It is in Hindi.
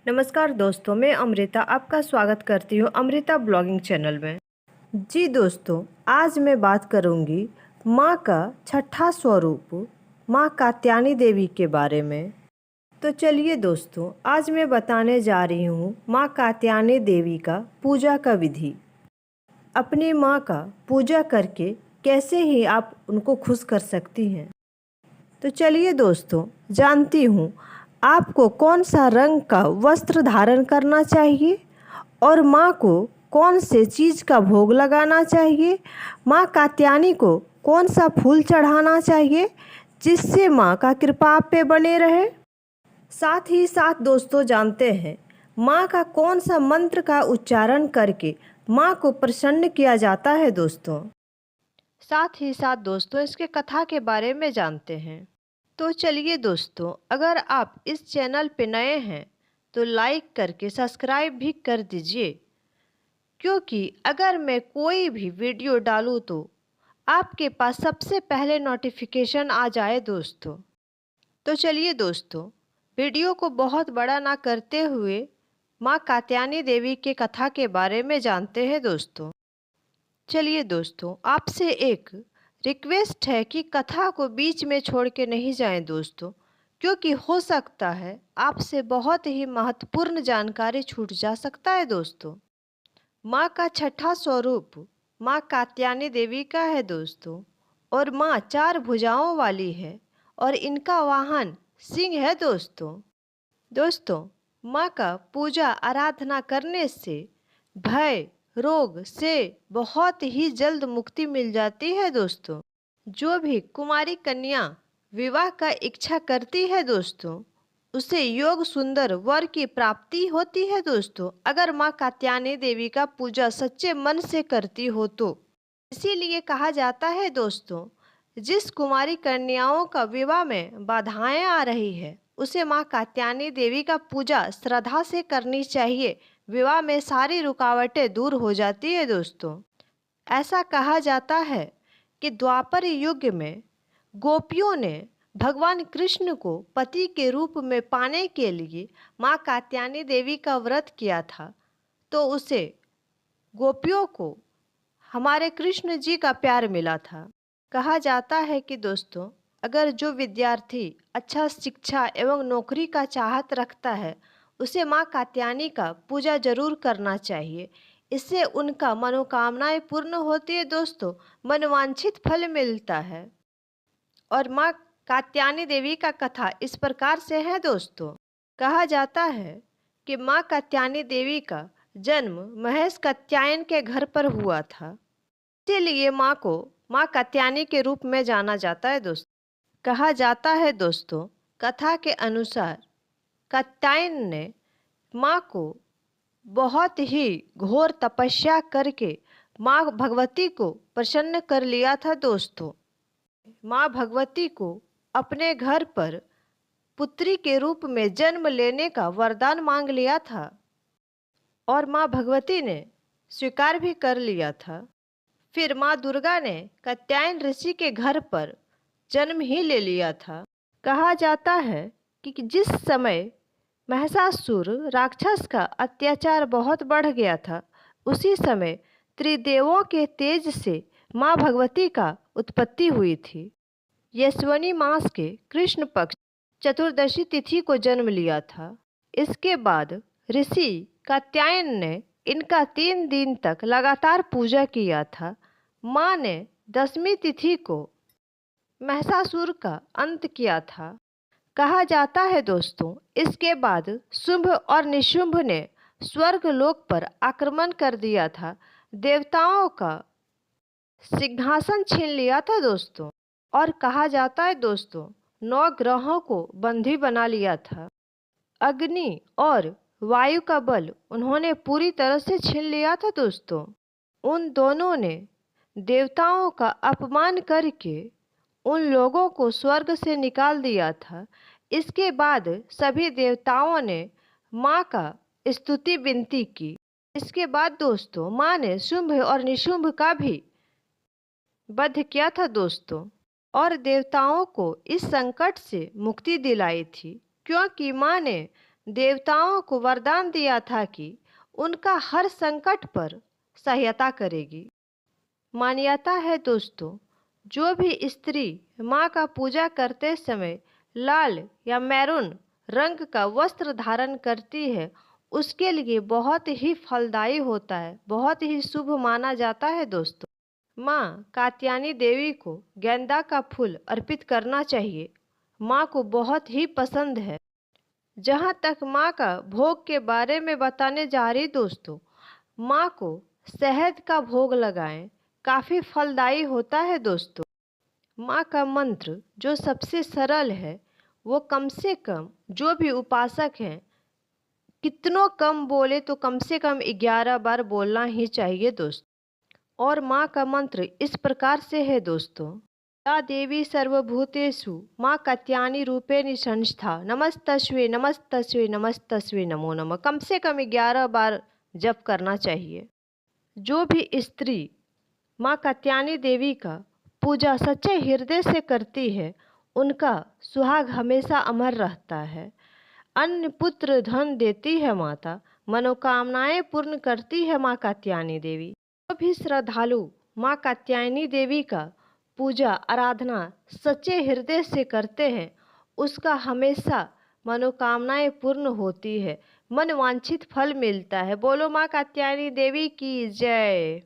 नमस्कार दोस्तों, मैं अमृता आपका स्वागत करती हूँ अमृता ब्लॉगिंग चैनल में। जी दोस्तों, आज मैं बात करूँगी माँ का छठा स्वरूप माँ कात्यायनी देवी के बारे में। तो चलिए दोस्तों, आज मैं बताने जा रही हूँ माँ कात्यायनी देवी का पूजा का विधि। अपनी माँ का पूजा करके कैसे ही आप उनको खुश कर सकती हैं। तो चलिए दोस्तों, जानती हूँ आपको कौन सा रंग का वस्त्र धारण करना चाहिए और माँ को कौन से चीज़ का भोग लगाना चाहिए, माँ कात्यायनी को कौन सा फूल चढ़ाना चाहिए जिससे माँ का कृपा आप पे बने रहे। साथ ही साथ दोस्तों, जानते हैं माँ का कौन सा मंत्र का उच्चारण करके माँ को प्रसन्न किया जाता है दोस्तों। साथ ही साथ दोस्तों, इसके कथा के बारे में जानते हैं। तो चलिए दोस्तों, अगर आप इस चैनल पे नए हैं तो लाइक करके सब्सक्राइब भी कर दीजिए, क्योंकि अगर मैं कोई भी वीडियो डालूँ तो आपके पास सबसे पहले नोटिफिकेशन आ जाए दोस्तों। तो चलिए दोस्तों, वीडियो को बहुत बड़ा ना करते हुए माँ कात्यायनी देवी के कथा के बारे में जानते हैं दोस्तों। चलिए दोस्तों, आपसे एक रिक्वेस्ट है कि कथा को बीच में छोड़ के नहीं जाएं दोस्तों, क्योंकि हो सकता है आपसे बहुत ही महत्वपूर्ण जानकारी छूट जा सकता है दोस्तों। माँ का छठा स्वरूप माँ कात्यायनी देवी का है दोस्तों, और माँ चार भुजाओं वाली है और इनका वाहन सिंह है दोस्तों। दोस्तों, माँ का पूजा आराधना करने से भय रोग से बहुत ही जल्द मुक्ति मिल जाती है दोस्तों। जो भी कुमारी कन्या विवाह का इच्छा करती है दोस्तों, उसे योग सुंदर वर की प्राप्ति होती है दोस्तों, अगर माँ कात्यायनी देवी का पूजा सच्चे मन से करती हो तो। इसीलिए कहा जाता है दोस्तों, जिस कुमारी कन्याओं का विवाह में बाधाएं आ रही है उसे माँ कात्यायनी देवी का पूजा श्रद्धा से करनी चाहिए। विवाह में सारी रुकावटें दूर हो जाती है दोस्तों। ऐसा कहा जाता है कि द्वापर युग में गोपियों ने भगवान कृष्ण को पति के रूप में पाने के लिए माँ कात्यायनी देवी का व्रत किया था, तो उसे गोपियों को हमारे कृष्ण जी का प्यार मिला था। कहा जाता है कि दोस्तों, अगर जो विद्यार्थी अच्छा शिक्षा एवं नौकरी का चाहत रखता है उसे माँ कात्यायनी का पूजा जरूर करना चाहिए। इससे उनका मनोकामनाएं पूर्ण होती है दोस्तों, मनवांछित फल मिलता है। और माँ कात्यायनी देवी का कथा इस प्रकार से है दोस्तों। कहा जाता है कि माँ कात्यायनी देवी का जन्म महेश कात्यायन के घर पर हुआ था, इसीलिए माँ को माँ कात्यायनी के रूप में जाना जाता है दोस्तों। कहा जाता है दोस्तों, कथा के अनुसार कात्यायन ने माँ को बहुत ही घोर तपस्या करके माँ भगवती को प्रसन्न कर लिया था दोस्तों। माँ भगवती को अपने घर पर पुत्री के रूप में जन्म लेने का वरदान मांग लिया था और माँ भगवती ने स्वीकार भी कर लिया था। फिर माँ दुर्गा ने कात्यायन ऋषि के घर पर जन्म ही ले लिया था। कहा जाता है कि जिस समय महिषासुर राक्षस का अत्याचार बहुत बढ़ गया था, उसी समय त्रिदेवों के तेज से माँ भगवती का उत्पत्ति हुई थी। यशवनी मास के कृष्ण पक्ष चतुर्दशी तिथि को जन्म लिया था। इसके बाद ऋषि कात्यायन ने इनका 3 दिन तक लगातार पूजा किया था। माँ ने 10वीं तिथि को महिषासुर का अंत किया था। कहा जाता है दोस्तों, इसके बाद शुंभ और निशुंभ ने स्वर्ग लोक पर आक्रमण कर दिया था, देवताओं का सिंहासन छीन लिया था दोस्तों। और कहा जाता है दोस्तों, 9 ग्रहों को बंदी बना लिया था। अग्नि और वायु का बल उन्होंने पूरी तरह से छीन लिया था दोस्तों। उन दोनों ने देवताओं का अपमान करके उन लोगों को स्वर्ग से निकाल दिया था। इसके बाद सभी देवताओं ने माँ का स्तुति विनती की। इसके बाद दोस्तों, माँ ने शुंभ और निशुंभ का भी वध किया था दोस्तों, और देवताओं को इस संकट से मुक्ति दिलाई थी, क्योंकि माँ ने देवताओं को वरदान दिया था कि उनका हर संकट पर सहायता करेगी। मान्यता है दोस्तों, जो भी स्त्री माँ का पूजा करते समय लाल या मैरून रंग का वस्त्र धारण करती है, उसके लिए बहुत ही फलदायी होता है, बहुत ही शुभ माना जाता है दोस्तों। माँ कात्यायनी देवी को गेंदा का फूल अर्पित करना चाहिए। माँ को बहुत ही पसंद है। जहाँ तक माँ का भोग के बारे में बताने जा रही दोस्तों, माँ को शहद का भोग लगाएं, काफ़ी फलदायी होता है दोस्तों। माँ का मंत्र जो सबसे सरल है, वो कम से कम जो भी उपासक हैं, कितनों कम बोले तो कम से कम 11 बार बोलना ही चाहिए दोस्तों। और माँ का मंत्र इस प्रकार से है दोस्तों। या देवी सर्वभूतेषु माँ कात्यायनी रूपेण संस्था नमस्तस्वे नमस्तस्वे नमस्तस्वे नमो नमः, कम से कम 11 बार जप करना चाहिए। जो भी स्त्री माँ कात्यायनी देवी का पूजा सच्चे हृदय से करती है, उनका सुहाग हमेशा अमर रहता है। अन्न पुत्र धन देती है माता, मनोकामनाएं पूर्ण करती है माँ कात्यायनी देवी। जो भी श्रद्धालु माँ कात्यायनी देवी का पूजा आराधना सच्चे हृदय से करते हैं, उसका हमेशा मनोकामनाएं पूर्ण होती है, मन वांछित फल मिलता है। बोलो माँ कात्यायनी देवी की जय।